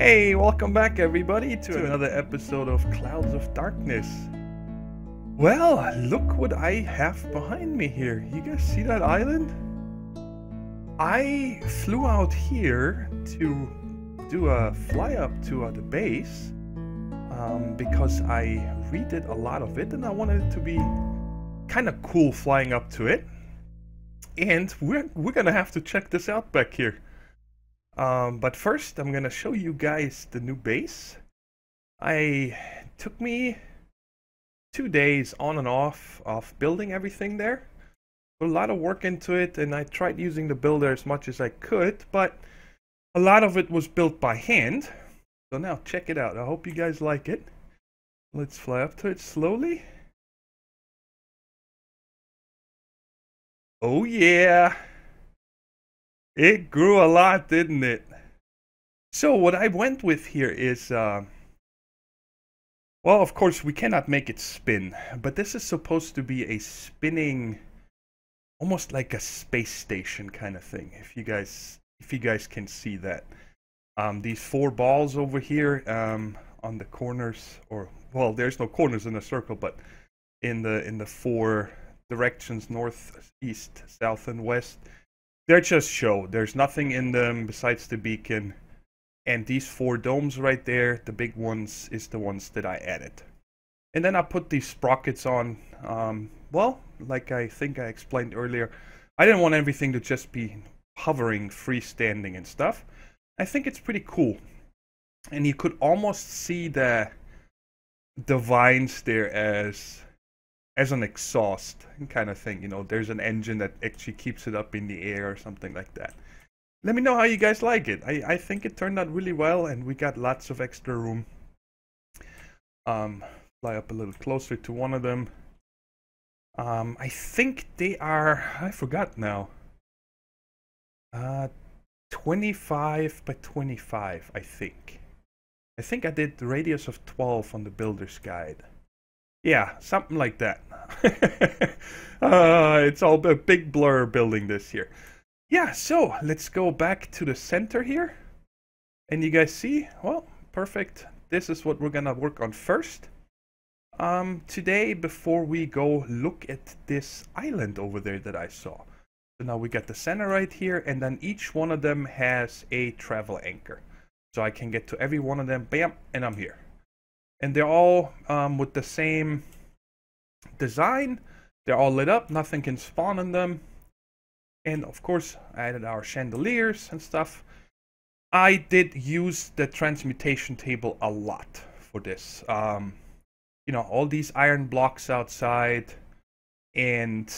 Hey, welcome back everybody to another episode of Clouds of Darkness. Well, look what I have behind me here. You guys see that island? I flew out here to do a fly up to the base because I redid a lot of it and I wanted it to be kind of cool flying up to it. And we're gonna have to check this out back here. But first, I'm gonna show you guys the new base. Took me 2 days on and off of building everything there. Put a lot of work into it, and I tried using the builder as much as I could, but a lot of it was built by hand. So now check it out. I hope you guys like it. Let's fly up to it slowly. Oh yeah! It grew a lot, didn't it? So what I went with here is, well, of course we cannot make it spin, but this is supposed to be a spinning, almost like a space station kind of thing. If you guys can see that, these 4 balls over here on the corners, or well, there's no corners in the circle, but in the 4 directions, north, east, south, and west. They're just show. There's nothing in them besides the beacon. And these 4 domes right there, the big ones, is the ones that I added. And then I put these sprockets on. Well, like I think I explained earlier, I didn't want everything to just be hovering, freestanding and stuff. I think it's pretty cool. And you could almost see the vines there as an exhaust kind of thing, you know. There's an engine that actually keeps it up in the air or something like that. Let me know how you guys like it. I think it turned out really well, and we got lots of extra room. Fly up a little closer to one of them. I think they are, I forgot now, 25 by 25, I think. I think I did the radius of 12 on the builder's guide. Yeah, something like that. It's all a big blur building this here. Yeah, so let's go back to the center here. And you guys see, well, perfect. This is what we're gonna work on first. Today, before we go look at this island over there that I saw. So now we got the center right here, and then each one of them has a travel anchor. So I can get to every one of them, bam, and I'm here. And they're all with the same design. They're all lit up, nothing can spawn on them. And of course, I added our chandeliers and stuff. I did use the transmutation table a lot for this. You know, all these iron blocks outside, and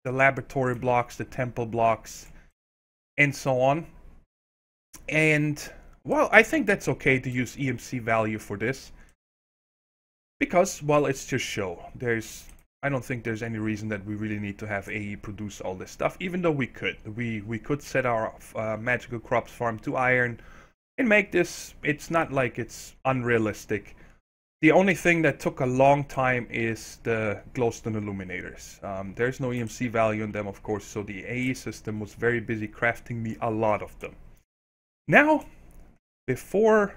the laboratory blocks, the temple blocks, and so on. And, well, I think that's okay to use EMC value for this. Because, well, it's just show. I don't think there's any reason that we really need to have AE produce all this stuff, even though we could. We could set our magical crops farm to iron and make this. It's not like it's unrealistic. The only thing that took a long time is the glowstone illuminators. There's no EMC value in them, of course, so the AE system was very busy crafting me a lot of them. Now, before...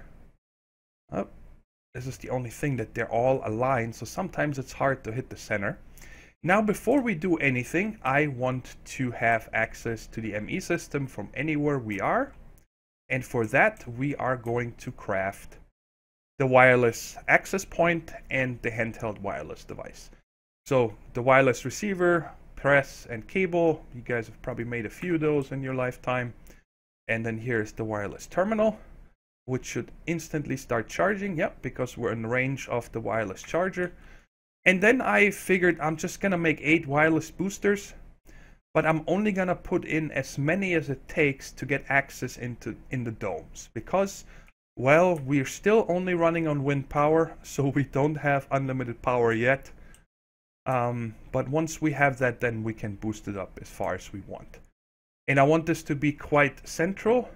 this is the only thing that they're all aligned, so sometimes it's hard to hit the center. Now, before we do anything, I want to have access to the ME system from anywhere we are. And for that, we are going to craft the wireless access point and the handheld wireless device. So the wireless receiver, press, and cable, you guys have probably made a few of those in your lifetime. And then here's the wireless terminal, which should instantly start charging. Yep, because we're in range of the wireless charger. And then I figured I'm just gonna make 8 wireless boosters, but I'm only gonna put in as many as it takes to get access in the domes, because, well, we're still only running on wind power, so we don't have unlimited power yet. But once we have that, then we can boost it up as far as we want. And I want this to be quite central.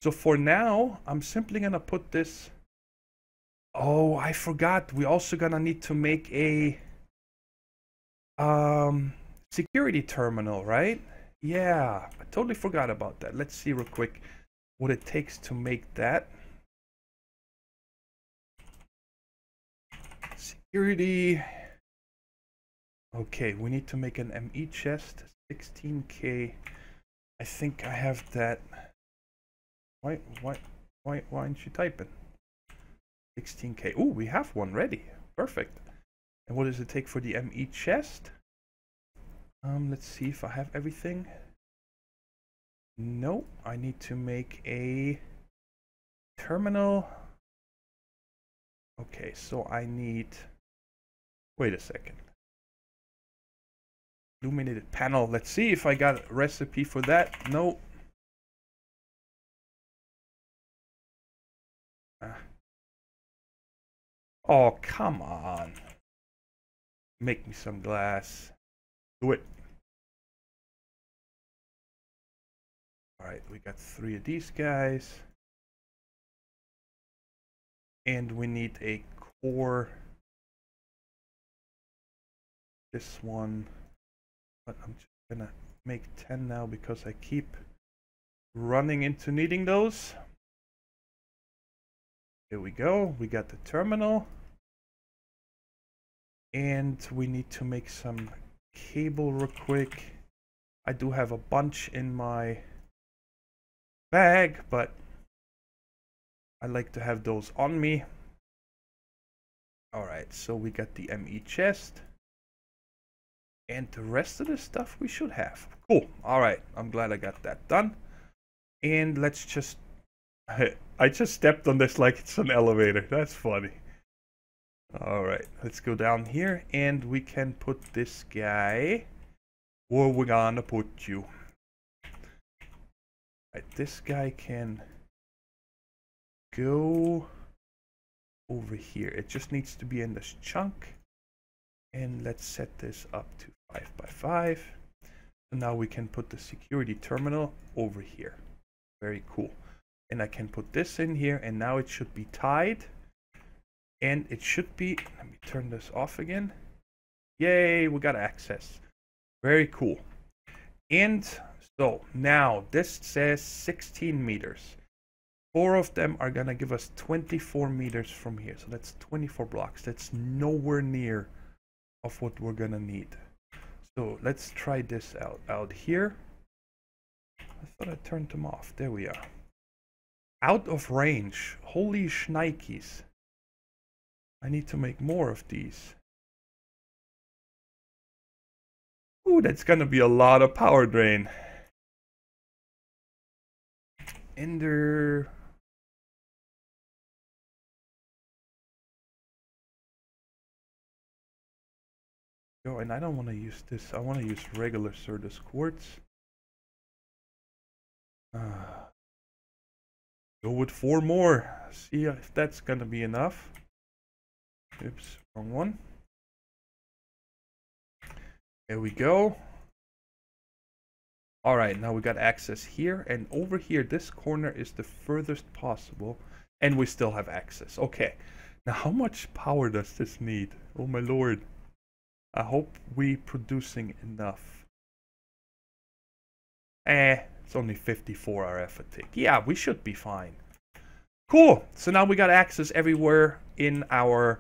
So for now, I'm simply gonna put this... Oh, I forgot. We're also gonna need to make a security terminal, right? Yeah, I totally forgot about that. Let's see real quick what it takes to make that. security. Okay, we need to make an ME chest, 16k. I think I have that. Why aren't you typing? 16k. Oh, we have one ready. Perfect. And what does it take for the ME chest? Let's see if I have everything. No, I need to make a terminal. Okay, so I need... Wait a second. Illuminated panel. Let's see if I got a recipe for that. No. Oh, come on. Make me some glass. Do it. Alright, we got 3 of these guys. And we need a core. This one. But I'm just gonna make 10 now because I keep running into needing those. Here we go. We got the terminal. And we need to make some cable real quick. I do have a bunch in my bag, but I like to have those on me. Alright, so we got the ME chest. And the rest of the stuff we should have. Cool. Alright, I'm glad I got that done. And let's just... I just stepped on this like it's an elevator. That's funny. Alright, let's go down here and we can put this guy where we're gonna put you. Right, this guy can go over here. It just needs to be in this chunk. And let's set this up to 5 by 5. So now we can put the security terminal over here. Very cool. And I can put this in here and now it should be tied. And it should be, let me turn this off again. Yay, we got access. Very cool. And so now this says 16 meters. 4 of them are gonna give us 24 meters from here. So that's 24 blocks. That's nowhere near of what we're gonna need. So let's try this out here. I thought I turned them off. There we are. Out of range. Holy shnikes. I need to make more of these. Ooh, that's gonna be a lot of power drain. Ender. Oh, and I don't want to use this. I want to use regular Certus quartz. Go with 4 more. See if that's gonna be enough. Oops, wrong one. There we go. Alright, now we got access here, and over here, this corner is the furthest possible, and we still have access. Okay, now how much power does this need? Oh my lord. I hope we producing enough. It's only 54 RF fatigue. Yeah, we should be fine. Cool, so now we got access everywhere in our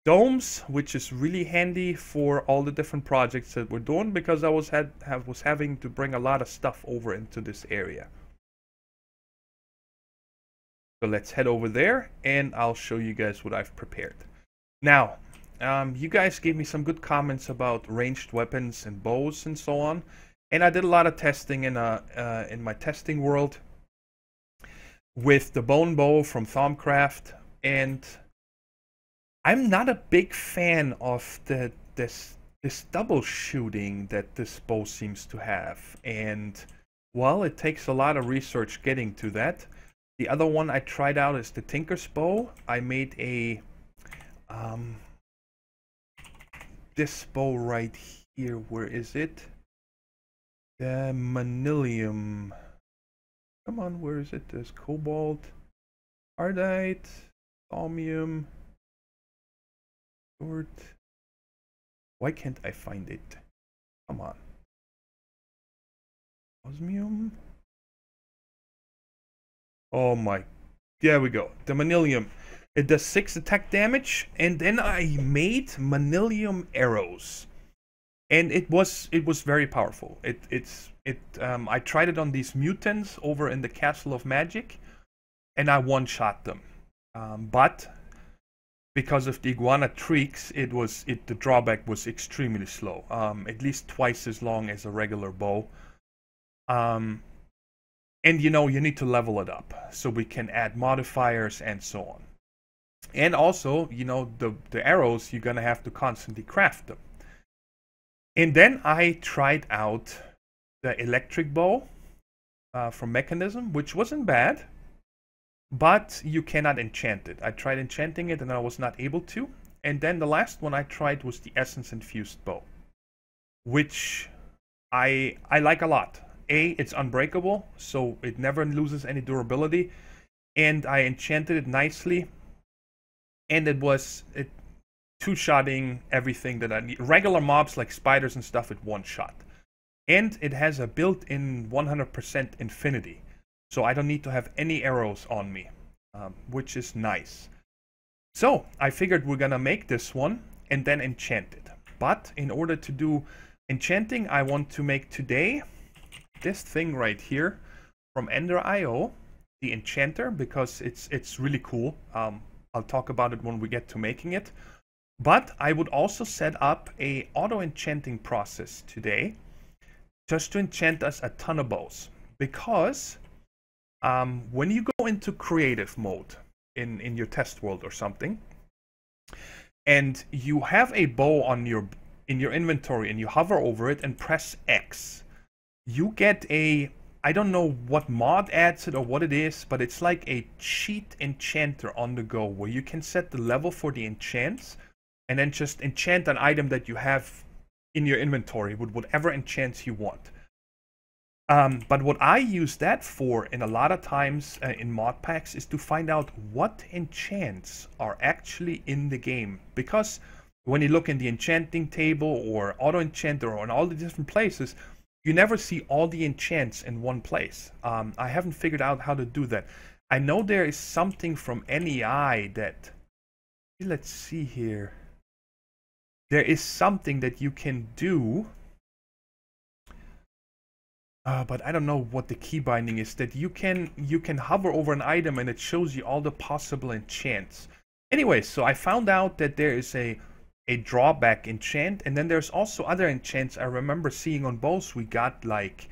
domes, which is really handy for all the different projects that we're doing, because I was having to bring a lot of stuff over into this area. So let's head over there and I'll show you guys what I've prepared. Now, you guys gave me some good comments about ranged weapons and bows and so on, and I did a lot of testing in my testing world with the bone bow from Thaumcraft, and I'm not a big fan of this double shooting that this bow seems to have, and well, it takes a lot of research getting to that. The other one I tried out is the Tinker's bow. I made a this bow right here. Where is it? The Manilium. Come on, where is it? There's cobalt, ardite, chromium. Why can't I find it? Come on. Osmium. Oh my. There we go. The Manilium. It does 6 attack damage, and then I made manilium arrows, and it was very powerful. I tried it on these mutants over in the Castle of Magic, and I one-shot them. But because of the iguana tricks, the drawback was extremely slow. At least twice as long as a regular bow. And you know, you need to level it up so we can add modifiers and so on. And also, you know, the arrows, you're gonna have to constantly craft them. And then I tried out the electric bow from Mechanism, which wasn't bad, but you cannot enchant it. I tried enchanting it and I was not able to. And then the last one I tried was the Essence Infused bow, which I like a lot. It's unbreakable, so it never loses any durability. And I enchanted it nicely. And it two-shotting everything that I need. Regular mobs like spiders and stuff, it one-shot. And it has a built-in 100% infinity. So I don't need to have any arrows on me, which is nice. So I figured we're gonna make this one and then enchant it. But in order to do enchanting, I want to make today this thing right here from Ender.io, the enchanter, because it's really cool. I'll talk about it when we get to making it. But I would also set up a auto-enchanting process today just to enchant us a ton of bows. Because when you go into creative mode in your test world or something, and you have a bow in your inventory and you hover over it and press X, you get I don't know what mod adds it or what it is, but it's like a cheat enchanter on the go where you can set the level for the enchants and then just enchant an item that you have in your inventory with whatever enchants you want. But what I use that for in a lot of times in mod packs is to find out what enchants are actually in the game. Because when you look in the enchanting table or auto-enchanter or in all the different places, you never see all the enchants in one place. I haven't figured out how to do that. I know there is something from NEI that... Let's see here. There is something that you can do. But I don't know what the key binding is. That you can hover over an item and it shows you all the possible enchants. Anyway, so I found out that there is a drawback enchant, and then there's also other enchants I remember seeing on bows we got, like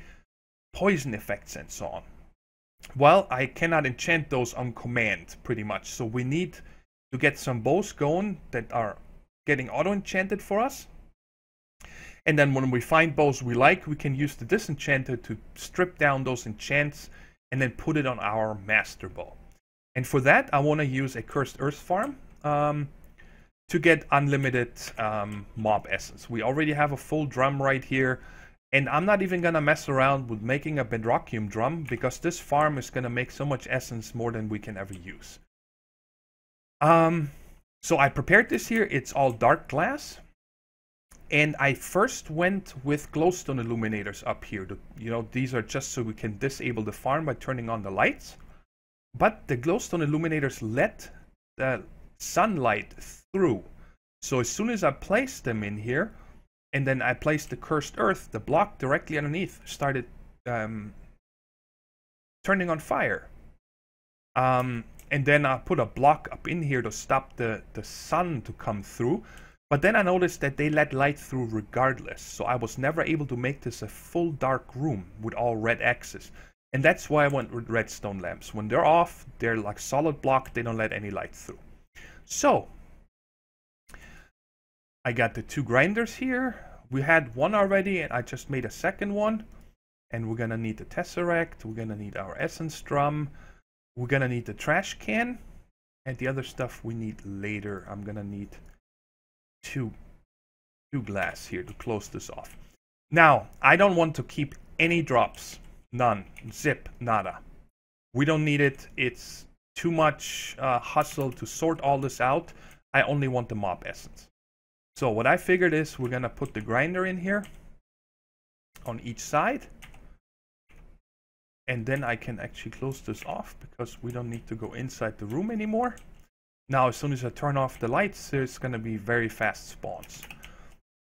poison effects and so on. Well, I cannot enchant those on command pretty much, so we need to get some bows going that are getting auto-enchanted for us. And then when we find bows we like, we can use the disenchanter to strip down those enchants and then put it on our master bow. And for that I want to use a Cursed Earth farm to get unlimited mob essence. We already have a full drum right here, and I'm not even gonna mess around with making a bedrockium drum because this farm is gonna make so much essence more than we can ever use. So I prepared this here. It's all dark glass, and I first went with glowstone illuminators up here. You know, these are just so we can disable the farm by turning on the lights. But the glowstone illuminators let the sunlight through. So as soon as I placed them in here, and then I placed the Cursed Earth, the block directly underneath started turning on fire. And then I put a block up in here to stop the sun to come through. But then I noticed that they let light through regardless. So I was never able to make this a full dark room with all red X's. And that's why I went with redstone lamps. When they're off, they're like solid block. They don't let any light through. So I got the 2 grinders here. We had one already and I just made a second one. And we're gonna need the tesseract. We're gonna need our essence drum. We're gonna need the trash can. And the other stuff we need later. I'm gonna need two glass here to close this off. Now, I don't want to keep any drops. None. Zip. Nada. We don't need it. It's too much hustle to sort all this out. I only want the mob essence. So what I figured is we're gonna put the grinder in here on each side, and then I can actually close this off because we don't need to go inside the room anymore. Now, as soon as I turn off the lights, there's going to be very fast spawns.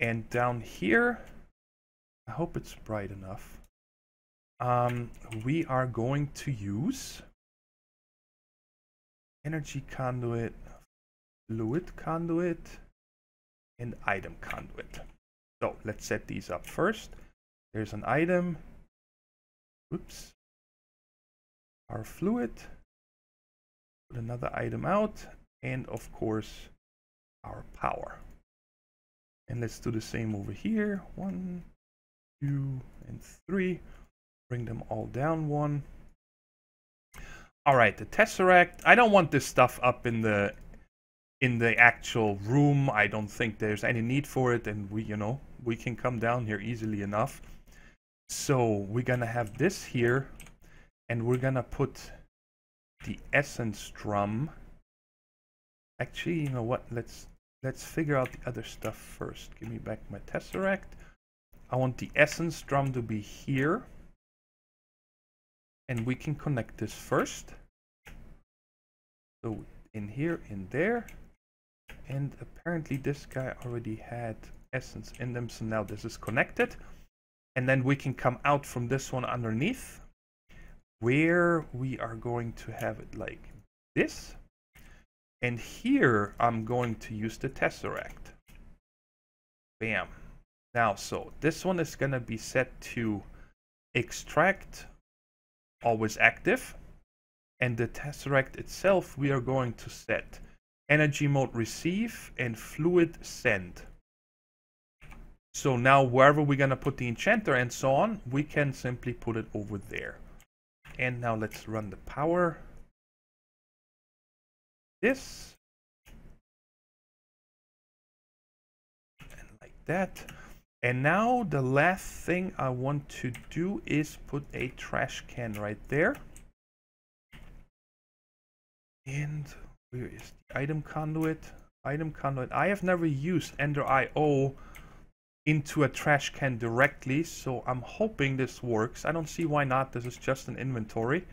And down here, I hope it's bright enough. We are going to use energy conduit, fluid conduit, and item conduit. So let's set these up first. There's an item. Oops. Our fluid. Put another item out. And of course, our power. And let's do the same over here. 1, 2, and 3. Bring them all down 1. All right, the Tesseract. I don't want this stuff up in the actual room. I don't think there's any need for it, and we can come down here easily enough. So we're gonna have this here, and we're gonna put the essence drum. Actually, you know what? Let's figure out the other stuff first. Give me back my Tesseract. I want the essence drum to be here, and we can connect this first. So in here, in there. And apparently this guy already had essence in them, so now this is connected. And then we can come out from this one underneath, where we are going to have it like this. And here I'm going to use the Tesseract. Bam. Now, so this one is going to be set to extract, always active. And the Tesseract itself, we are going to set energy mode receive and fluid send. So now wherever we're gonna put the enchanter and so on, we can simply put it over there. And now let's run the power. This. And like that. And now the last thing I want to do is put a trash can right there. And where is the item conduit? Item conduit. I have never used Ender IO into a trash can directly, so I'm hoping this works. I don't see why not. This is just an inventory.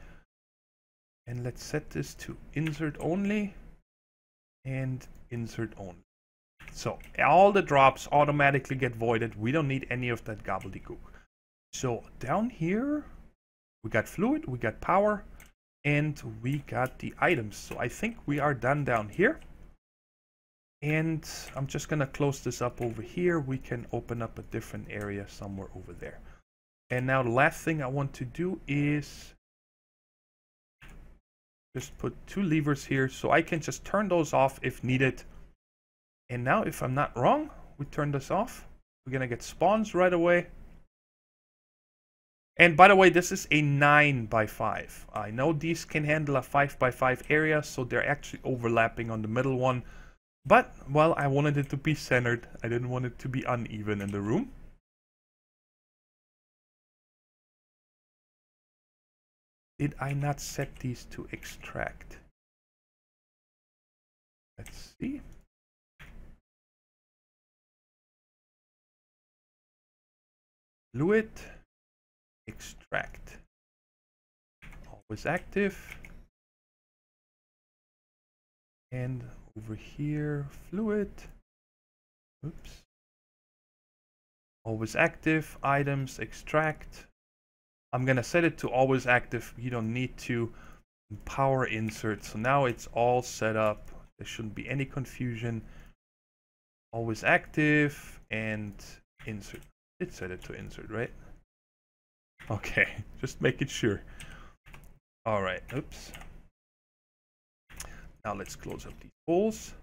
And let's set this to insert only and insert only. So all the drops automatically get voided. We don't need any of that gobbledygook. So down here, we got fluid, we got power, and we got the items. So I think we are done down here. And I'm just gonna close this up over here. We can open up a different area somewhere over there. And now the last thing I want to do is just put 2 levers here so I can just turn those off if needed. And now, if I'm not wrong, we turn this off. We're gonna get spawns right away. And by the way, this is a 9x5. I know these can handle a 5x5 area, so they're actually overlapping on the middle one. But, well, I wanted it to be centered. I didn't want it to be uneven in the room. Did I not set these to extract? Let's see. Fluid, extract. Always active. And over here, fluid. Oops. Always active, items, extract. I'm gonna set it to always active. You don't need to power insert. So now it's all set up. There shouldn't be any confusion. Always active and insert. It set it to insert, right? Okay, just making sure. All right, oops. Now let's close up these holes.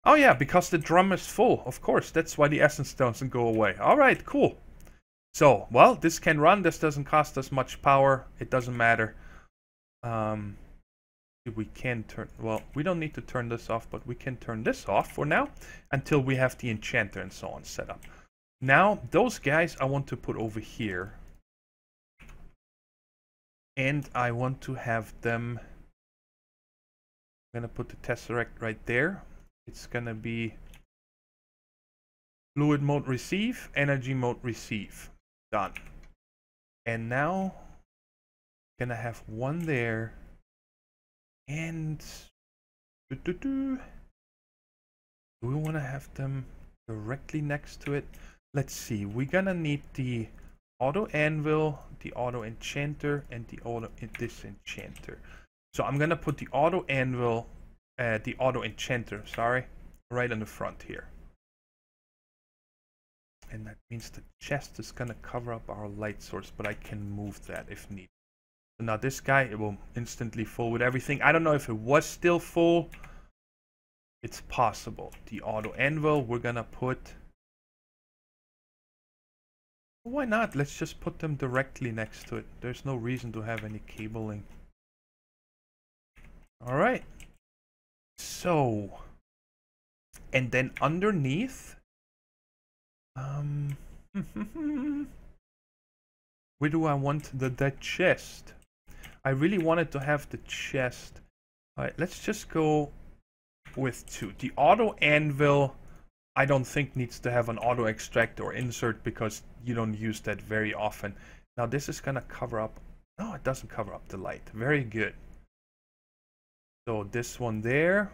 Oh yeah, because the drum is full. Of course, that's why the essence doesn't go away. All right, cool. So, well, this can run. This doesn't cost us much power. It doesn't matter. We can turn... Well, we don't need to turn this off, but we can turn this off for now until we have the enchanter and so on set up. Now, those guys I want to put over here. And I want to have them... I'm going to put the Tesseract right there. It's going to be fluid mode receive, energy mode receive. Done. And now, I'm going to have one there And do we want to have them directly next to it? Let's see. We're gonna need the auto anvil, the auto enchanter, and the auto disenchanter. So I'm gonna put the auto anvil, the auto enchanter, sorry, right on the front here. And that means the chest is gonna cover up our light source, but I can move that if needed. So now this guy, it will instantly fill with everything. I don't know if it was still full. It's possible. The auto anvil, we're gonna put... Why not? Let's just put them directly next to it. There's no reason to have any cabling. Alright. So... And then underneath... where do I want that chest? I really wanted to have the chest. Alright, let's just go with 2. The auto anvil, I don't think needs to have an auto extract or insert because you don't use that very often. Now this is gonna cover up. No, it doesn't cover up the light. Very good. So this one there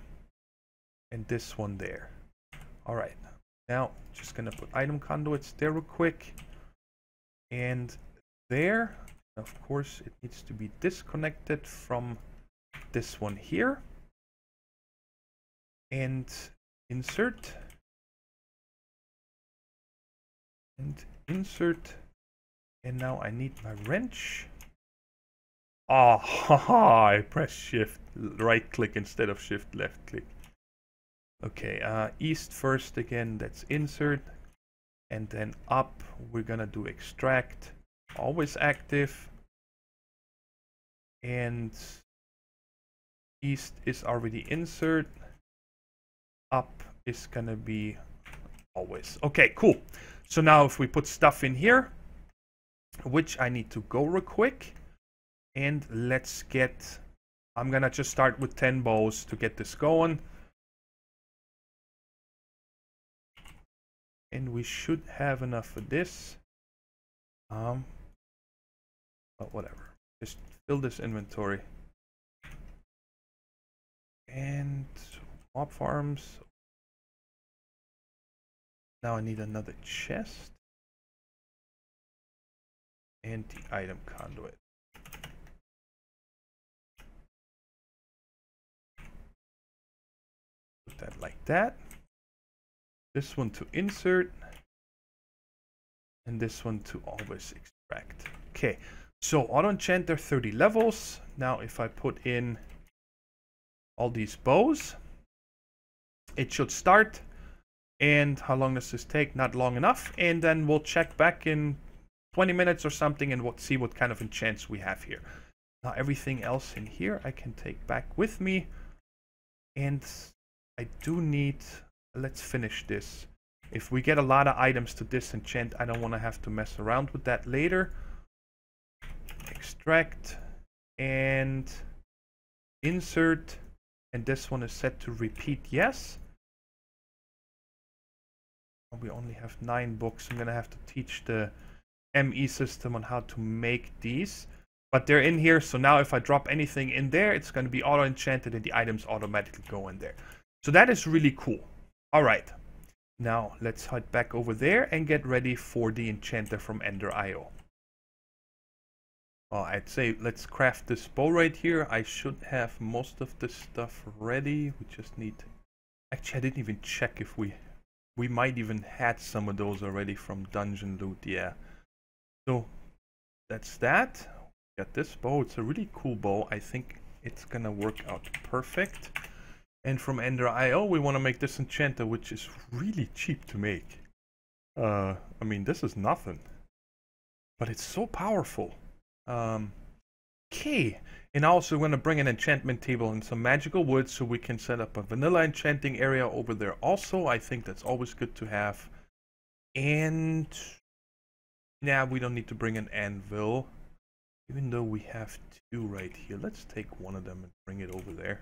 and this one there. Alright. Now just gonna put item conduits there real quick. And there. Of course, it needs to be disconnected from this one here. And insert. And insert. And now I need my wrench. Ah, haha, I press shift right click instead of shift left click. Okay, east first again, that's insert. And then up, we're gonna do extract. Always active. And east is already insert. Up is gonna be always. Okay, cool. So now if we put stuff in here, which I need to go real quick, and let's get, I'm gonna just start with 10 bows to get this going. And we should have enough for this. But whatever. Just fill this inventory. And mob farms. Now I need another chest. And the item conduit. Put that like that. This one to insert. And this one to always extract. Okay. So auto-enchanter 30 levels. Now if I put in all these bows, it should start. And how long does this take? Not long enough. And then we'll check back in 20 minutes or something and we'll see what kind of enchants we have here. Now everything else in here I can take back with me. And I do need, let's finish this. If we get a lot of items to disenchant, I don't want to have to mess around with that later. Extract and insert. And this one is set to repeat yes. We only have 9 books. I'm going to have to teach the ME system on how to make these. But they're in here, so now if I drop anything in there, it's going to be auto-enchanted and the items automatically go in there. So that is really cool. Alright. Now let's head back over there and get ready for the enchanter from Ender.io. I'd say let's craft this bow right here. I should have most of this stuff ready. We just need... Actually, I didn't even check if we might even had some of those already from dungeon loot, yeah. So that's that. Got this bow. It's a really cool bow. I think it's gonna work out perfect. And from Ender.io, we want to make this enchanter, which is really cheap to make. I mean, this is nothing, but it's so powerful. Okay, and also going to bring an enchantment table and some magical wood so we can set up a vanilla enchanting area over there also. I think that's always good to have. And yeah, we don't need to bring an anvil, even though we have 2 right here. Let's take one of them and bring it over there.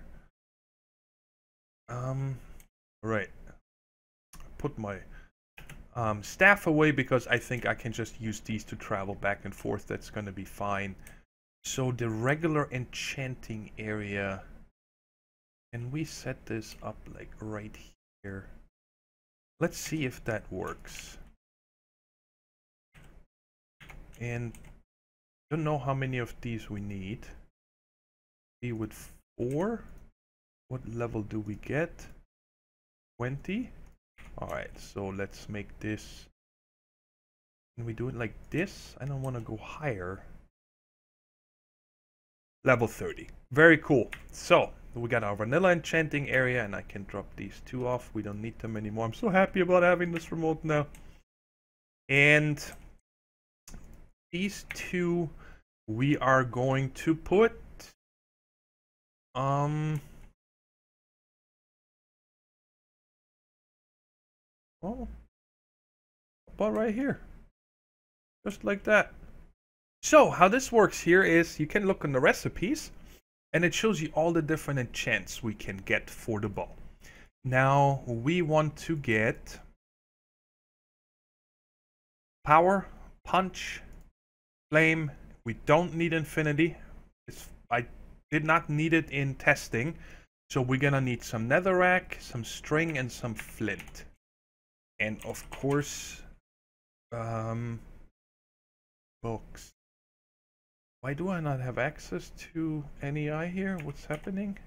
Right. Put my staff away because I think I can just use these to travel back and forth. That's going to be fine. So the regular enchanting area, And we set this up like right here. Let's see if that works. And don't know how many of these we need. Be with 4. What level do we get? 20. Alright, so let's make this. Can we do it like this? I don't want to go higher. Level 30. Very cool. So we got our vanilla enchanting area, and I can drop these 2 off. We don't need them anymore. I'm so happy about having this remote now. And these 2 we are going to put oh, about right here. Just like that. So how this works here is you can look on the recipes and it shows you all the different enchants we can get for the bow. Now we want to get power, punch, flame. We don't need infinity. I did not need it in testing. So we're gonna need some netherrack, some string, and some flint. And of course, books. Why do I not have access to NEI here? What's happening?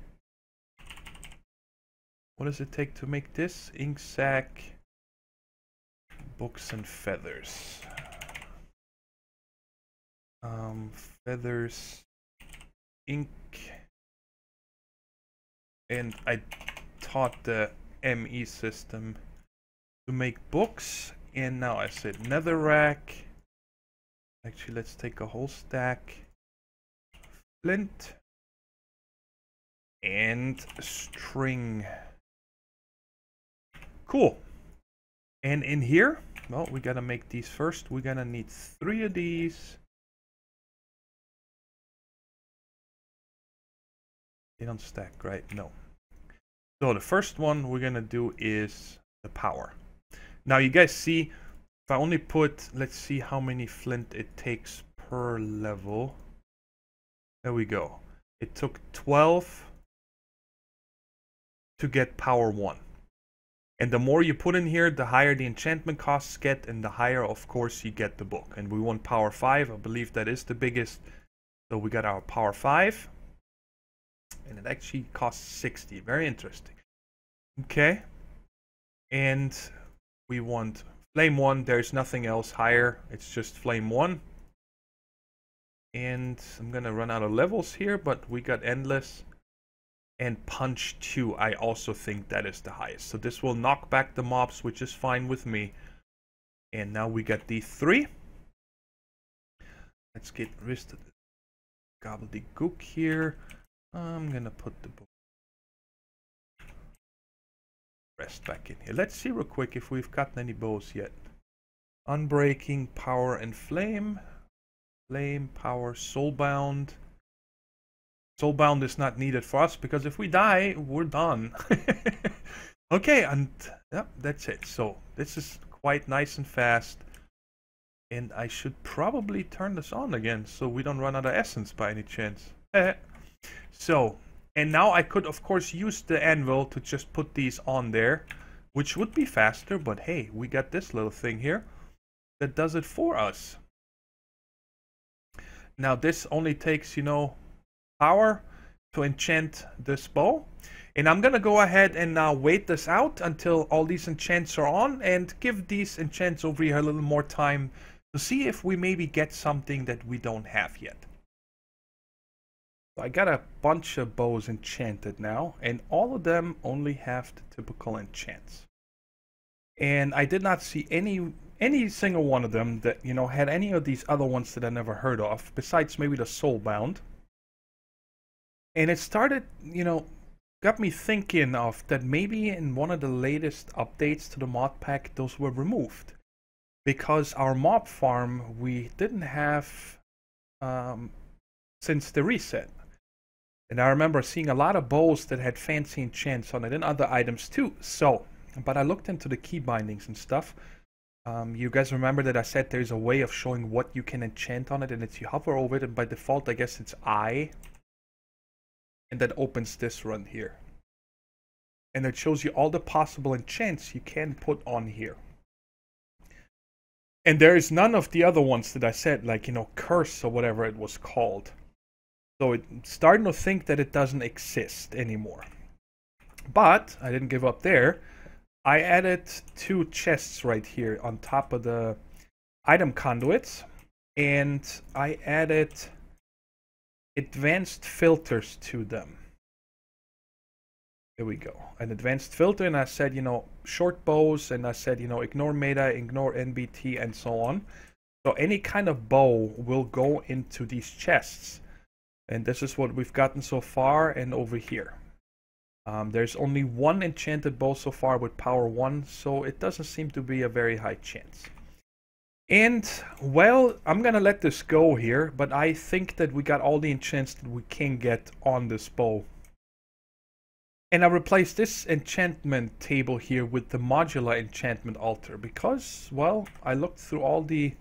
What does it take to make this? Ink sac, books, and feathers. Feathers, ink, and I taught the ME system to make books, and now I said netherrack. Actually, let's take a whole stack. Flint and string. Cool. And in here, well, we gotta make these first. We're gonna need 3 of these. They don't stack, right? No. So the first one we're gonna do is the power. Now you guys see, if I only put, let's see how many flint it takes per level. There we go. It took 12 to get power 1. And the more you put in here, the higher the enchantment costs get, and the higher, of course, you get the book. And we want power 5. I believe that is the biggest. So we got our power 5. And it actually costs 60. Very interesting. Okay. And we want flame 1. There's nothing else higher. It's just flame 1. And I'm gonna run out of levels here, but we got endless. And punch 2, I also think that is the highest. So this will knock back the mobs, which is fine with me. And now we got these 3. Let's get rid of the gobbledygook here. I'm gonna put the rest back in here. Let's see real quick if we've gotten any bows yet. Unbreaking, power, and flame. Flame, power, soulbound. Soulbound is not needed for us because if we die, we're done. Okay, and yeah, that's it. So this is quite nice and fast. And I should probably turn this on again so we don't run out of essence by any chance. So, and now I could of course use the anvil to just put these on there, which would be faster, but hey, we got this little thing here that does it for us. Now this only takes, you know, power to enchant this bow. And I'm gonna go ahead and now wait this out until all these enchants are on and give these enchants over here a little more time to see if we maybe get something that we don't have yet. So I got a bunch of bows enchanted now, and all of them only have the typical enchants. And I did not see any single one of them that, you know, had any of these other ones that I never heard of, besides maybe the Soulbound. And it started, you know, got me thinking of that maybe in one of the latest updates to the mod pack, those were removed. Because our mob farm, we didn't have since the reset. And I remember seeing a lot of bows that had fancy enchants on it and other items too. So, but I looked into the key bindings and stuff. You guys remember that I said there's a way of showing what you can enchant on it, and it's you hover over it, and by default I guess it's I. And that opens this run here. and it shows you all the possible enchants you can put on here. And there is none of the other ones that I said, like, you know, curse or whatever it was called. So it's starting to think that it doesn't exist anymore. But I didn't give up there. I added 2 chests right here on top of the item conduits. And I added advanced filters to them. Here we go. An advanced filter, and I said, you know, short bows, and I said, you know, ignore meta, ignore NBT, and so on. So any kind of bow will go into these chests. And this is what we've gotten so far and over here. There's only 1 enchanted bow so far with power 1, so it doesn't seem to be a very high chance. And, well, I'm gonna let this go here, but I think that we got all the enchants that we can get on this bow. And I replaced this enchantment table here with the modular enchantment altar because, well, I looked through all the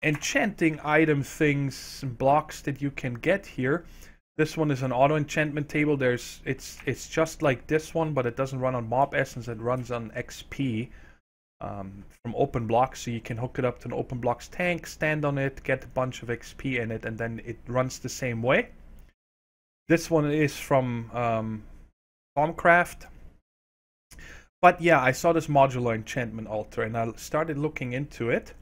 enchanting item things and blocks that you can get here. This one is an auto enchantment table. It's just like this one, but it doesn't run on mob essence. It runs on XP from open blocks, so you can hook it up to an open blocks tank, stand on it, get a bunch of XP in it, and then it runs the same way. This one is from Stormcraft. But yeah, I saw this modular enchantment altar and I started looking into it,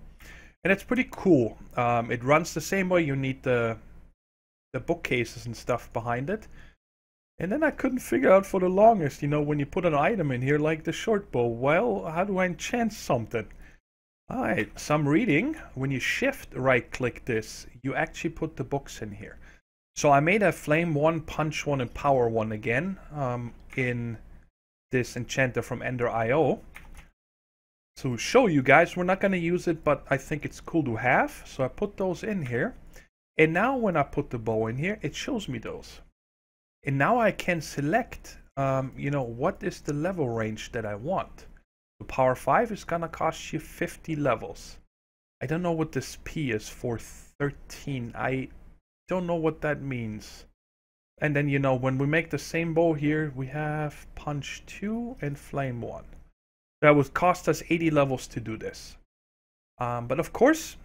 and it's pretty cool. It runs the same way. You need the bookcases and stuff behind it. And then I couldn't figure out for the longest, you know, when you put an item in here like the short bow, well, how do I enchant something? Alright, so I'm reading. When you shift right click this, you actually put the books in here. So I made a flame 1, punch 1, and power 1 again in this enchanter from Ender.io. To show you guys, we're not going to use it, but I think it's cool to have. So I put those in here. And now when I put the bow in here, it shows me those. And now I can select, you know, what is the level range that I want. So power 5 is going to cost you 50 levels. I don't know what this P is for 13. I don't know what that means. And then, you know, when we make the same bow here, we have punch 2 and flame 1. That would cost us 80 levels to do this. But of course,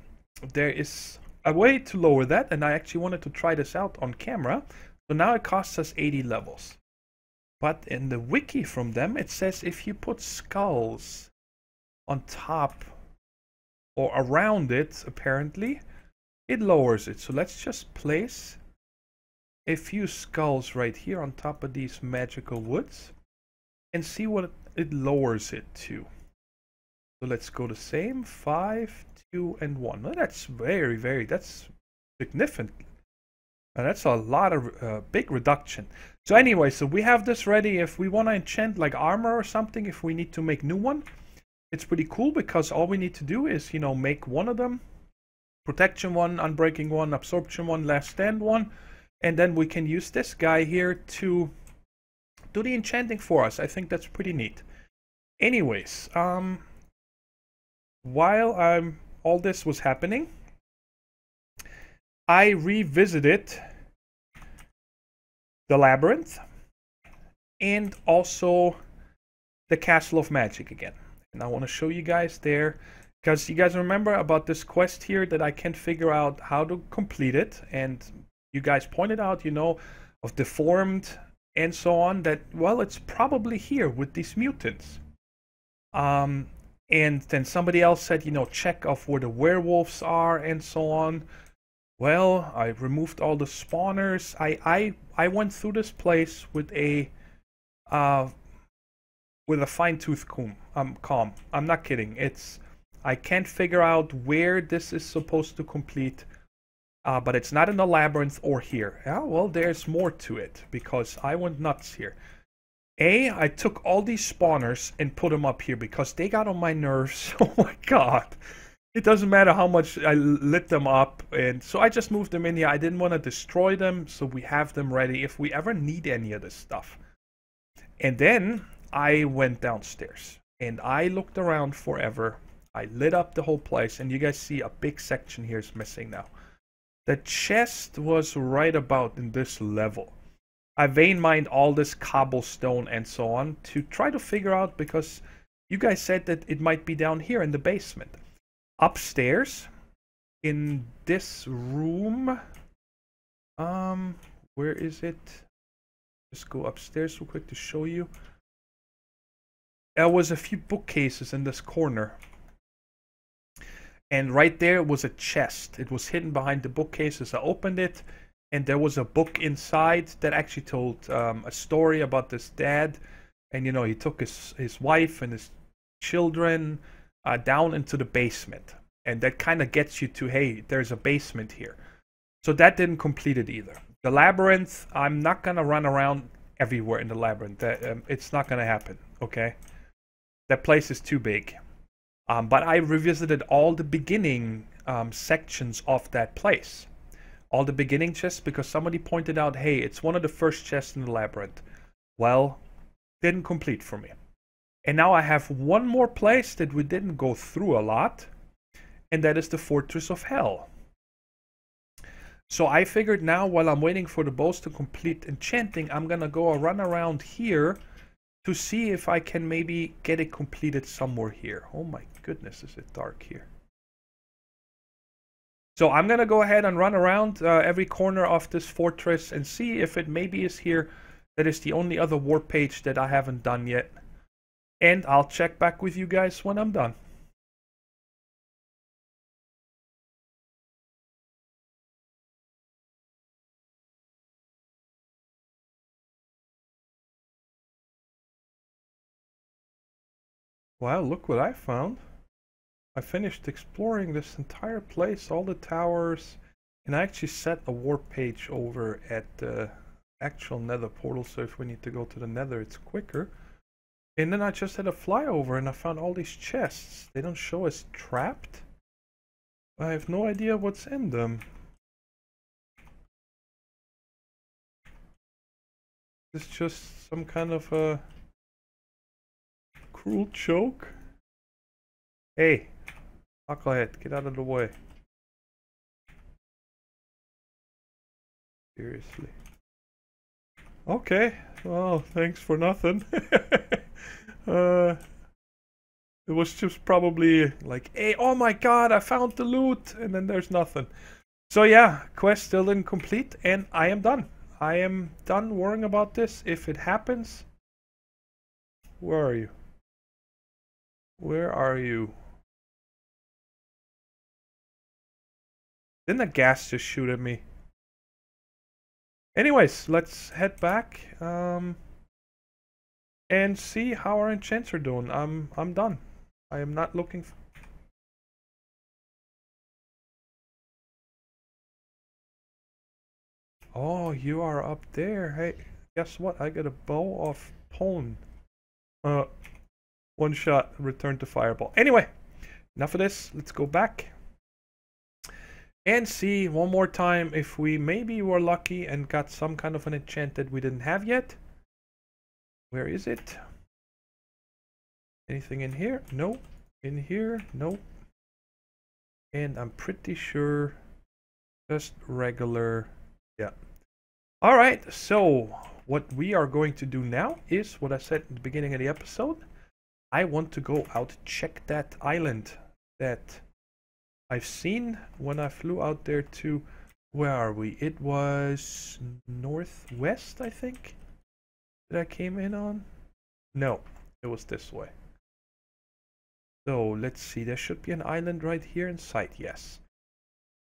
there is a way to lower that, and I actually wanted to try this out on camera. So now it costs us 80 levels. But in the wiki from them, it says if you put skulls on top or around it, apparently, it lowers it. So let's just place a few skulls right here on top of these magical woods and see what it lowers it to. So let's go the same, 5, 2, and 1. Well, that's that's significant. And that's a lot of big reduction. So anyway, so we have this ready. If we want to enchant like armor or something, if we need to make new one, it's pretty cool because all we need to do is, you know, make one of them. Protection 1, Unbreaking 1, Absorption 1, Last Stand 1. And then we can use this guy here to do the enchanting for us. I think that's pretty neat. Anyways, while all this was happening, I revisited the Labyrinth and also the Castle of Magic again. And I want to show you guys there, because you guys remember about this quest here that I can't figure out how to complete it. And you guys pointed out, you know, of Deformed and so on, that, well, it's probably here with these mutants. And then somebody else said, you know, check off where the werewolves are and so on. Well, I removed all the spawners. I went through this place with a fine-tooth comb. I'm not kidding. I can't figure out where this is supposed to complete, but it's not in the labyrinth or here. Yeah, well, there's more to it because I went nuts here. I took all these spawners and put them up here because they got on my nerves. Oh my god. It doesn't matter how much I lit them up, and so I just moved them in here. I didn't want to destroy them, so we have them ready if we ever need any of this stuff. And then I went downstairs, and I looked around forever. I lit up the whole place, and you guys see a big section here is missing now. The chest was right about in this level. I vein mined all this cobblestone and so on to try to figure out, because you guys said that it might be down here in the basement. Upstairs, in this room, where is it? Just go upstairs real quick to show you. There was a few bookcases in this corner. And right there was a chest. It was hidden behind the bookcases. I opened it, and there was a book inside that actually told a story about this dad. And, you know, he took his wife and his children down into the basement. And that kind of gets you to, hey, there's a basement here. So that didn't complete it either. The labyrinth, I'm not going to run around everywhere in the labyrinth. It's not going to happen, okay? That place is too big. But I revisited all the beginning sections of that place. All the beginning chests, because somebody pointed out, hey, it's one of the first chests in the labyrinth. Well, didn't complete for me. And now I have one more place that we didn't go through a lot, and that is the Fortress of Hell. So I figured now, while I'm waiting for the bows to complete enchanting, I'm gonna go run around here to see if I can maybe get it completed somewhere here. Oh my goodness, is it dark here. So I'm gonna go ahead and run around every corner of this fortress and see if it maybe is here. That is the only other warp page that I haven't done yet. And I'll check back with you guys when I'm done. Wow, look what I found. I finished exploring this entire place, all the towers, and I actually set a warp page over at the actual nether portal, so if we need to go to the nether, it's quicker. And then I just had a flyover and I found all these chests. They don't show as trapped. I have no idea what's in them. It's just some kind of a cruel choke. Hey, MacLeod, get out of the way. Seriously. Okay, well, thanks for nothing. It was just probably like, hey, oh my god, I found the loot, and then there's nothing. So yeah, quest still didn't complete, and I am done. I am done worrying about this. If it happens, where are you? Where are you? Didn't the gas just shoot at me? Anyways, let's head back and see how our enchants are doing. I'm done. I am not looking for... Oh, you are up there. Hey, guess what? I got a bow of pwn. One shot, return to fireball. Anyway, enough of this. Let's go back and see one more time if we maybe were lucky and got some kind of an enchant that we didn't have yet. Where is it? Anything in here? No. In here? No. And I'm pretty sure just regular. Yeah. Alright, so what we are going to do now is what I said at the beginning of the episode. I want to go out, check that island that I've seen when I flew out there to, where are we? It was northwest, I think, that I came in on. No, it was this way. So let's see, there should be an island right here in sight, yes.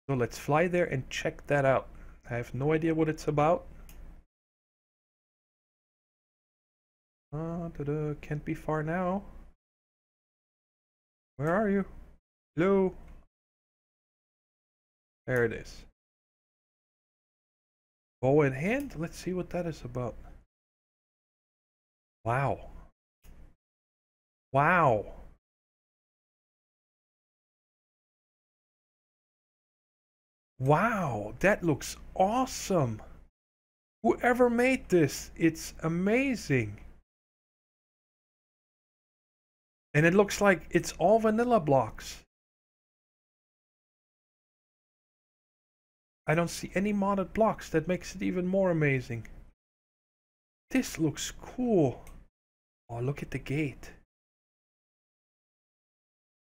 So let's fly there and check that out. I have no idea what it's about. Can't be far now. Where are you? Hello? There it is. Bow in hand? Let's see what that is about. Wow. Wow. Wow, that looks awesome. Whoever made this, it's amazing. And it looks like it's all vanilla blocks. I don't see any modded blocks. That makes it even more amazing. This looks cool. Oh, look at the gate.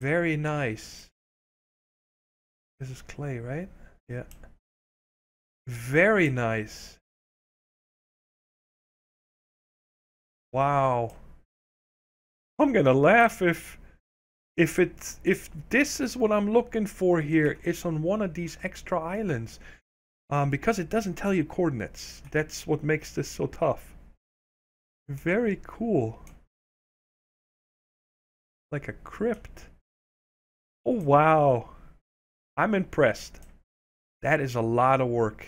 Very nice. This is clay, right? Yeah. Very nice. Wow. I'm gonna laugh if this is what I'm looking for here. It's on one of these extra islands. Because it doesn't tell you coordinates. That's what makes this so tough. Very cool. Like a crypt. Oh wow. I'm impressed. That is a lot of work.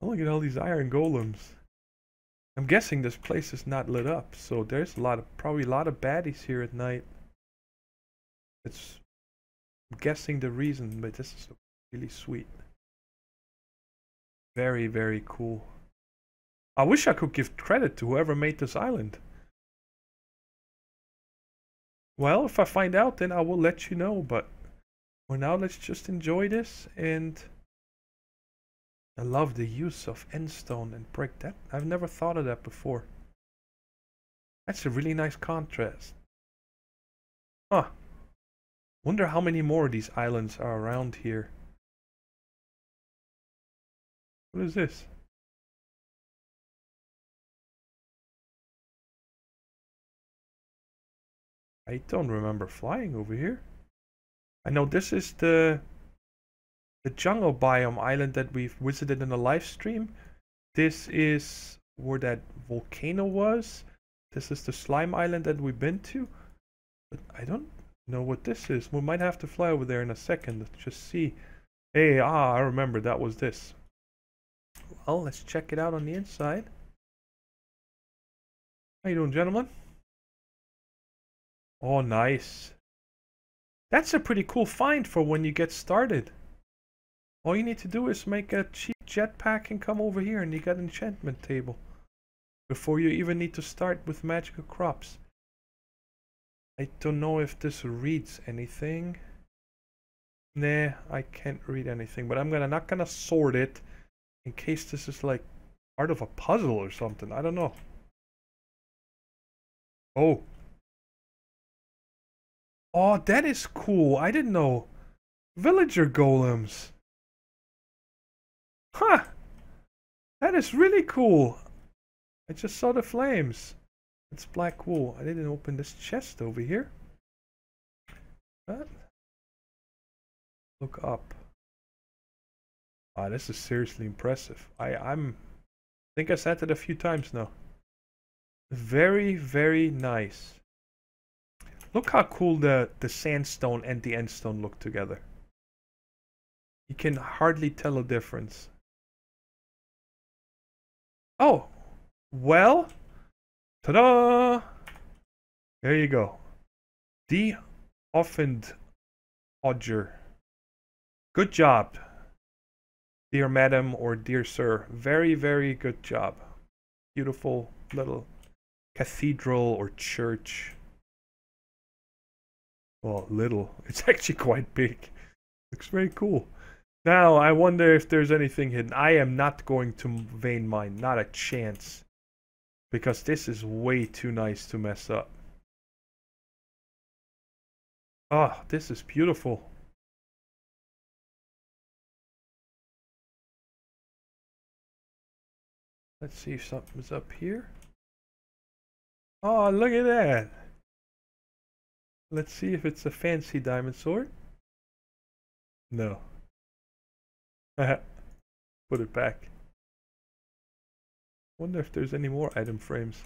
Oh, look at all these iron golems. I'm guessing this place is not lit up, so there's probably a lot of baddies here at night. I'm guessing the reason, but this is really sweet. Very, very cool. I wish I could give credit to whoever made this island. Well, if I find out, then I will let you know, but for now, let's just enjoy this. And I love the use of endstone and brick. I've never thought of that before. That's a really nice contrast. Huh. Wonder how many more of these islands are around here. What is this? I don't remember flying over here. I know this is the jungle biome island that we've visited in the live stream. This is where that volcano was. This is the slime island that we've been to. But I don't know what this is. We might have to fly over there in a second. Let's just see. Hey, I remember that was this. Well, let's check it out on the inside. How you doing, gentlemen? Oh, nice. That's a pretty cool find for when you get started. All you need to do is make a cheap jetpack and come over here and you got an enchantment table. Before you even need to start with magical crops. I don't know if this reads anything. Nah, I can't read anything, but I'm not gonna sort it in case this is like part of a puzzle or something. I don't know. Oh. Oh, that is cool. I didn't know. Villager golems. Huh. That is really cool. I just saw the flames. It's black wool. I didn't open this chest over here. What? Look up. Ah, this is seriously impressive. I think I said it a few times now. Very, very nice. Look how cool the sandstone and the endstone look together. You can hardly tell a difference. Oh, well, ta-da! There you go. The Offend Odger. Good job, dear madam or dear sir. Very, very good job. Beautiful little cathedral or church. Well, little. It's actually quite big. Looks very cool. Now, I wonder if there's anything hidden. I am not going to vein mine. Not a chance. Because this is way too nice to mess up. Oh, this is beautiful. Let's see if something's up here. Oh, look at that. Let's see if it's a fancy diamond sword. No. Put it back. Wonder if there's any more item frames.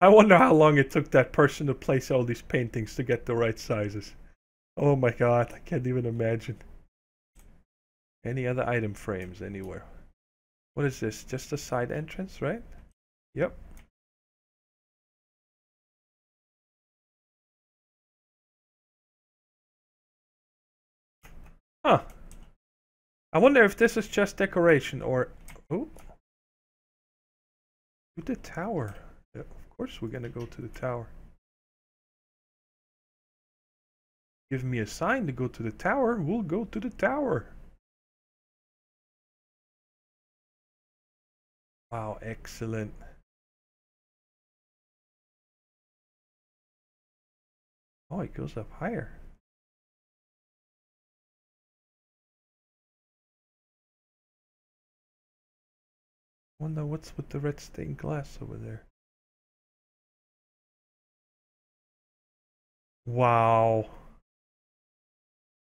I wonder how long it took that person to place all these paintings to get the right sizes. Oh my god, I can't even imagine. Any other item frames anywhere? What is this? Just a side entrance, right? Yep. Huh. I wonder if this is just decoration or... Oh. To the tower. Yeah, of course we're gonna go to the tower. Give me a sign to go to the tower. We'll go to the tower. Wow, excellent. Oh, it goes up higher. Wonder what's with the red stained glass over there. Wow.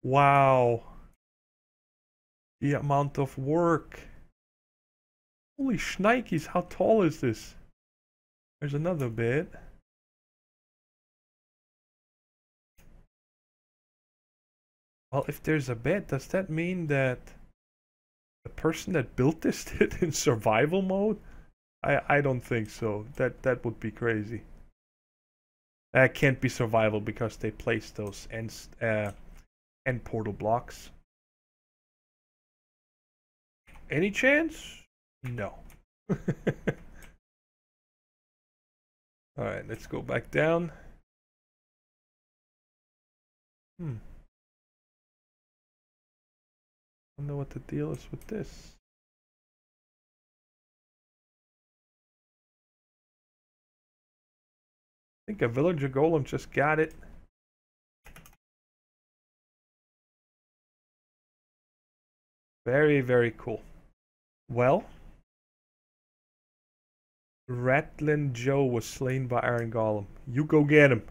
Wow. The amount of work. Holy shnikes, how tall is this? There's another bit. Well, if there's a bed, does that mean that the person that built this did in survival mode? I don't think so. That would be crazy. That can't be survival because they placed those end portal blocks. Any chance? No. Alright, let's go back down. I don't know what the deal is with this. I think a villager golem just got it. Very, very cool. Well, Ratlin Joe was slain by Iron Golem. You go get him.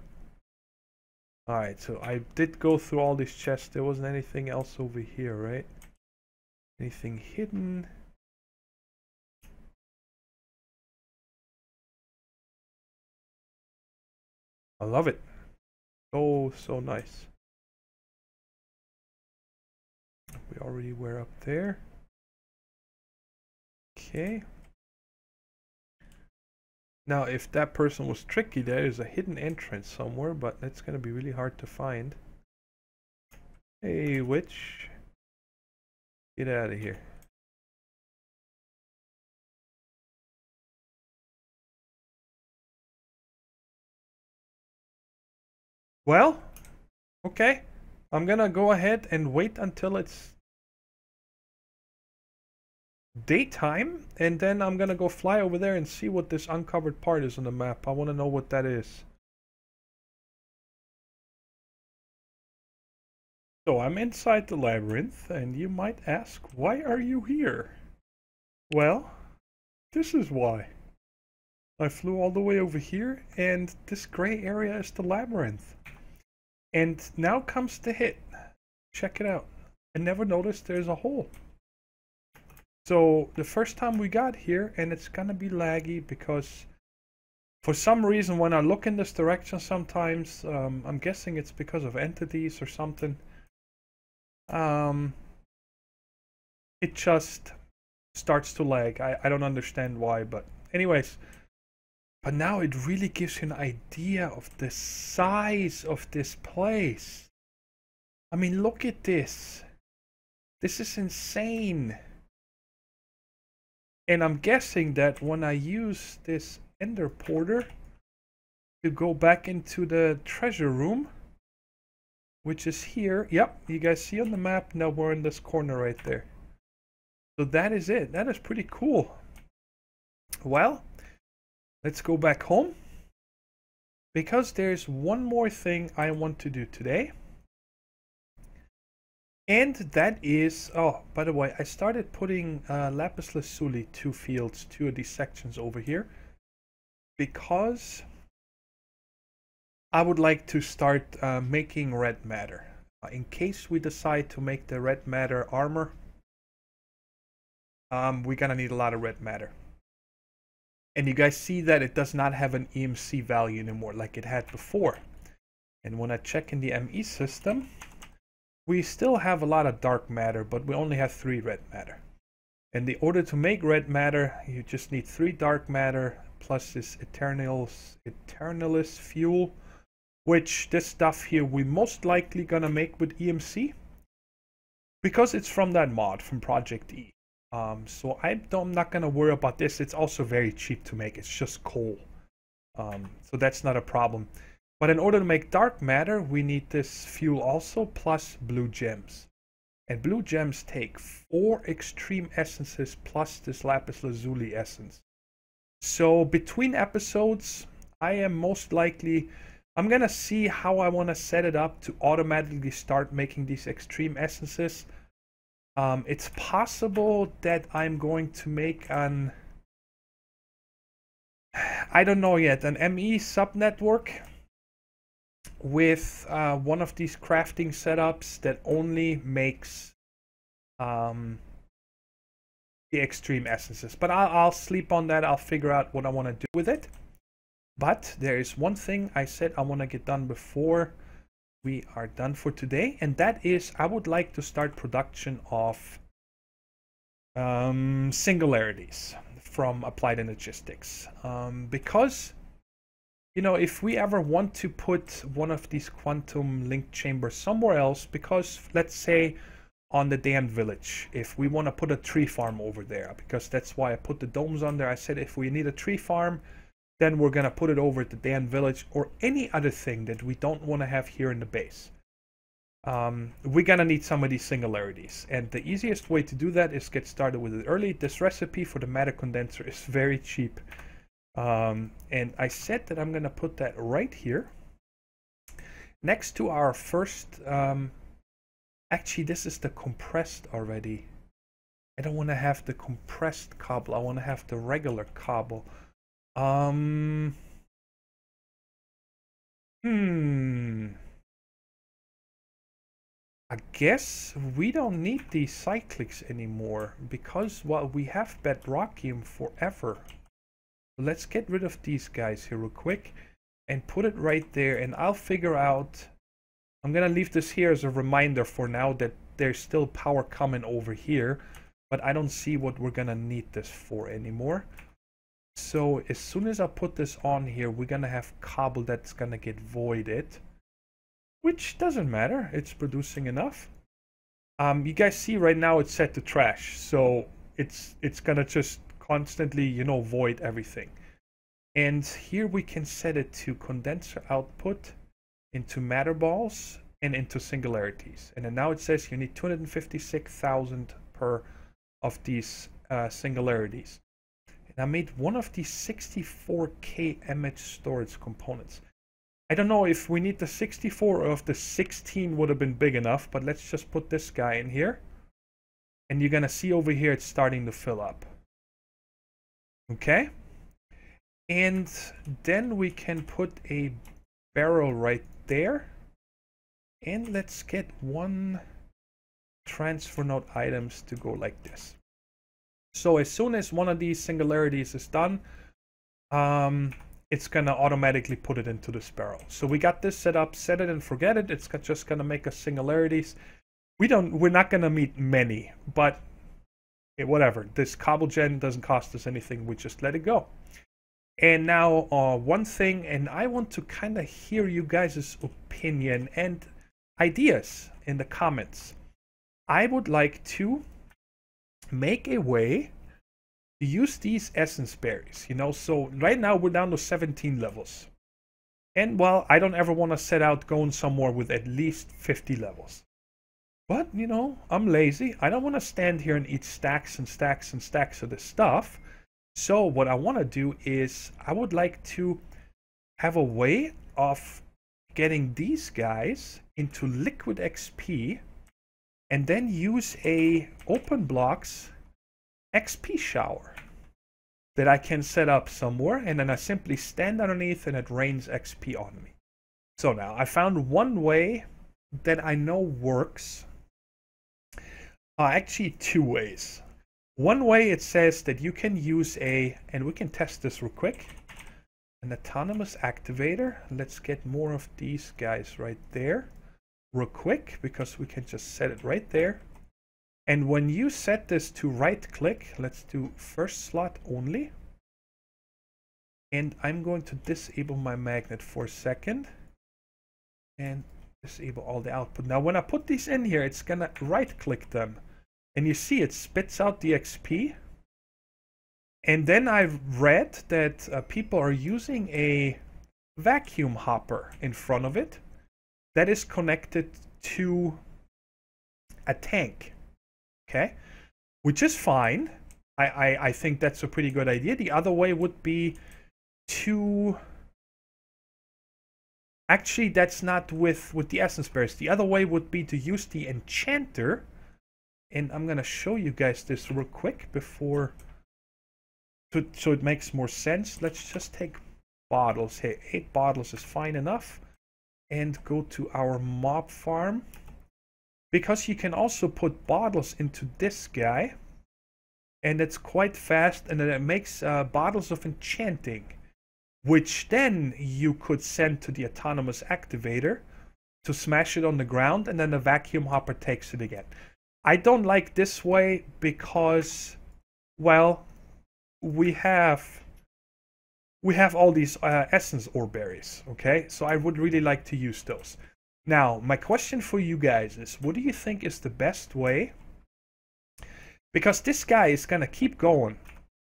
Alright, so I did go through all these chests. There wasn't anything else over here, right? Anything hidden? I love it. Oh, so nice. We already were up there. Okay. Now, if that person was tricky, there is a hidden entrance somewhere, but that's going to be really hard to find. Hey, witch. Get out of here. Well, okay. I'm gonna go ahead and wait until it's daytime, and then I'm gonna go fly over there and see what this uncovered part is on the map. I want to know what that is. So I'm inside the labyrinth, and you might ask, why are you here? Well, this is why. I flew all the way over here, and this gray area is the labyrinth. And now comes the hit. Check it out. I never noticed there's a hole. So the first time we got here, and it's gonna be laggy because for some reason when I look in this direction sometimes, I'm guessing it's because of entities or something. It just starts to lag. I don't understand why, but anyways. But now it really gives you an idea of the size of this place. I mean, look at this. This is insane. And I'm guessing that when I use this ender porter to go back into the treasure room, which is here. Yep, you guys see on the map, now we're in this corner right there. So that is it. That is pretty cool. Well, let's go back home, because there's one more thing I want to do today. And that is, oh, by the way, I started putting lapis lazuli 2 fields, 2 of these sections over here, because I would like to start making red matter. In case we decide to make the red matter armor, we're gonna need a lot of red matter. And you guys see that it does not have an EMC value anymore like it had before. And when I check in the ME system, we still have a lot of dark matter, but we only have 3 red matter. And in order to make red matter, you just need 3 dark matter plus this Eternalis fuel, which this stuff here we most likely gonna make with EMC, because it's from that mod from Project E. So I'm not gonna worry about this. It's also very cheap to make. It's just coal, so that's not a problem. But in order to make dark matter, we need this fuel also plus blue gems. And blue gems take 4 extreme essences plus this lapis lazuli essence. So between episodes, I am most likely, I'm gonna see how I want to set it up to automatically start making these extreme essences. It's possible that I'm going to make an, I don't know yet, an ME subnetwork with one of these crafting setups that only makes the extreme essences. But I'll sleep on that. I'll figure out what I want to do with it. But there is one thing I said I want to get done before we are done for today, and that is I would like to start production of singularities from Applied Energistics, because you know, if we ever want to put one of these quantum link chambers somewhere else, because let's say on the damned village, if we want to put a tree farm over there, because that's why I put the domes on there. I said if we need a tree farm, then we're gonna put it over at the damned village, or any other thing that we don't want to have here in the base. We're gonna need some of these singularities, and the easiest way to do that is get started with it early. This recipe for the matter condenser is very cheap. And I said that I'm gonna put that right here next to our first, actually this is the compressed already. I don't want to have the compressed cobble, I want to have the regular cobble. I guess we don't need these cyclics anymore, because, well, we have bedrockium forever. Let's get rid of these guys here real quick and put it right there, and I'll figure out, I'm gonna leave this here as a reminder for now that there's still power coming over here, but I don't see what we're gonna need this for anymore. So as soon as I put this on here, we're gonna have cobble that's gonna get voided, which doesn't matter, it's producing enough. You guys see right now it's set to trash, so it's gonna just constantly, you know, void everything. And here we can set it to condenser output, into matter balls, and into singularities. And then now it says you need 256,000 per of these singularities. And I made one of these 64K image storage components. I don't know if we need the 64 or if the 16 would have been big enough, but let's just put this guy in here. And you're gonna see over here it's starting to fill up. Okay, and then we can put a barrel right there, and let's get one transfer node items to go like this. So as soon as one of these singularities is done, it's gonna automatically put it into this barrel. So we got this set up, set it and forget it. It's just gonna make us singularities. We're not gonna meet many, but whatever, this cobble gen doesn't cost us anything, we just let it go. And now one thing, and I want to kind of hear you guys' opinion and ideas in the comments. I would like to make a way to use these essence berries, you know. So right now we're down to 17 levels, and well, I don't ever want to set out going somewhere with at least 50 levels. But, you know, I'm lazy. I don't want to stand here and eat stacks and stacks and stacks of this stuff. So what I want to do is I would like to have a way of getting these guys into liquid XP and then use a open blocks XP shower that I can set up somewhere, and then I simply stand underneath and it rains XP on me. So now I found one way that I know works. Actually, two ways. One way, it says that you can use and we can test this real quick, an autonomous activator. Let's get more of these guys right there real quick, because we can just set it right there. And when you set this to right click, let's do first slot only. And I'm going to disable my magnet for a second and disable all the output. Now when I put these in here, it's gonna right click them. And you see it spits out the XP. And then I've read that people are using a vacuum hopper in front of it that is connected to a tank. Okay, which is fine. I think that's a pretty good idea. The other way would be to... Actually, that's not with the essence bearers. The other way would be to use the enchanter. And I'm going to show you guys this real quick before... So it makes more sense. Let's just take bottles. Hey, 8 bottles is fine enough. And go to our mob farm. Because you can also put bottles into this guy. And it's quite fast, and then it makes bottles of enchanting, which then you could send to the autonomous activator to smash it on the ground, and then the vacuum hopper takes it again. I don't like this way because, well, we have all these essence ore berries, okay? So I would really like to use those. Now, my question for you guys is, what do you think is the best way? Because this guy is going to keep going,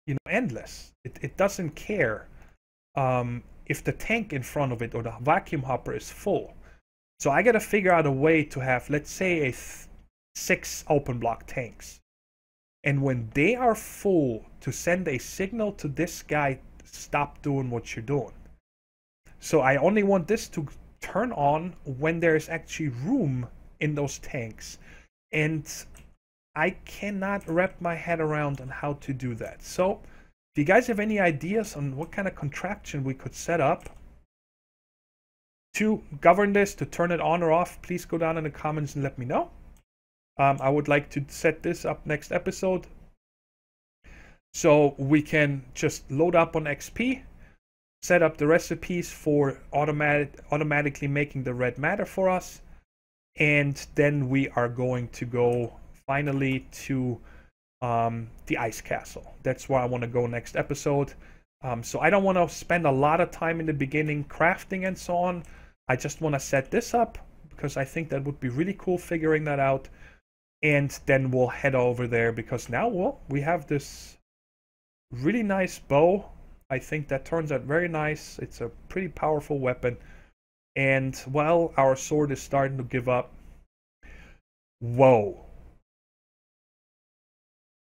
you know, endless. It doesn't care if the tank in front of it or the vacuum hopper is full. So I got to figure out a way to have, let's say, 6 open block tanks. And when they are full, to send a signal to this guy, stop doing what you're doing. So I only want this to turn on when there's actually room in those tanks. And I cannot wrap my head around on how to do that. So, if you guys have any ideas on what kind of contraption we could set up to govern this, to turn it on or off, please go down in the comments and let me know. I would like to set this up next episode so we can just load up on XP, set up the recipes for automatically making the red matter for us, and then we are going to go finally to the ice castle. That's where I want to go next episode. So I don't want to spend a lot of time in the beginning crafting and so on. I just want to set this up because I think that would be really cool figuring that out. And then we'll head over there because now, well, we have this really nice bow. I think that turns out very nice. It's a pretty powerful weapon. And, well, our sword is starting to give up. Whoa.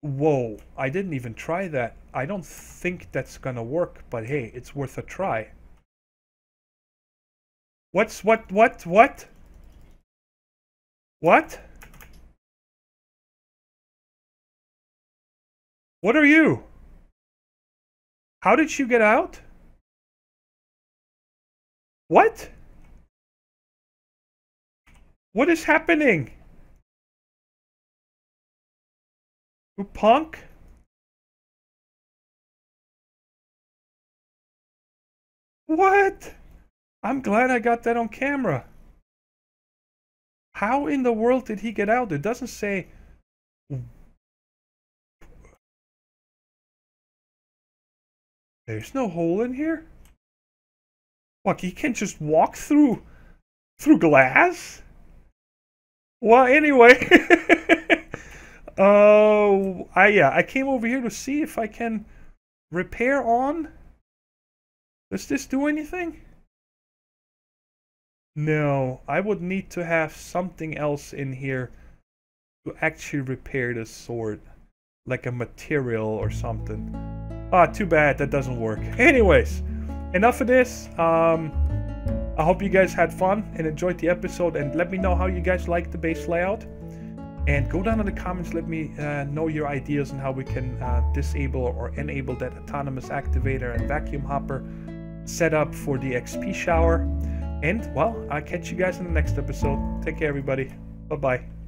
Whoa, I didn't even try that. I don't think that's gonna work, but hey, it's worth a try. What? What are you? How did you get out? What? What is happening? You punk? What? I'm glad I got that on camera. How in the world did he get out? It doesn't say. There's no hole in here? What, he can just walk through glass? Well, anyway. Oh, I came over here to see if I can repair on. Does this do anything? No, I would need to have something else in here to actually repair this sword. Like a material or something. Ah, too bad, that doesn't work. Anyways, enough of this. I hope you guys had fun and enjoyed the episode, and let me know how you guys like the base layout. And go down in the comments, let me know your ideas on how we can disable or enable that autonomous activator and vacuum hopper setup for the XP shower. And, well, I'll catch you guys in the next episode. Take care, everybody. Bye-bye.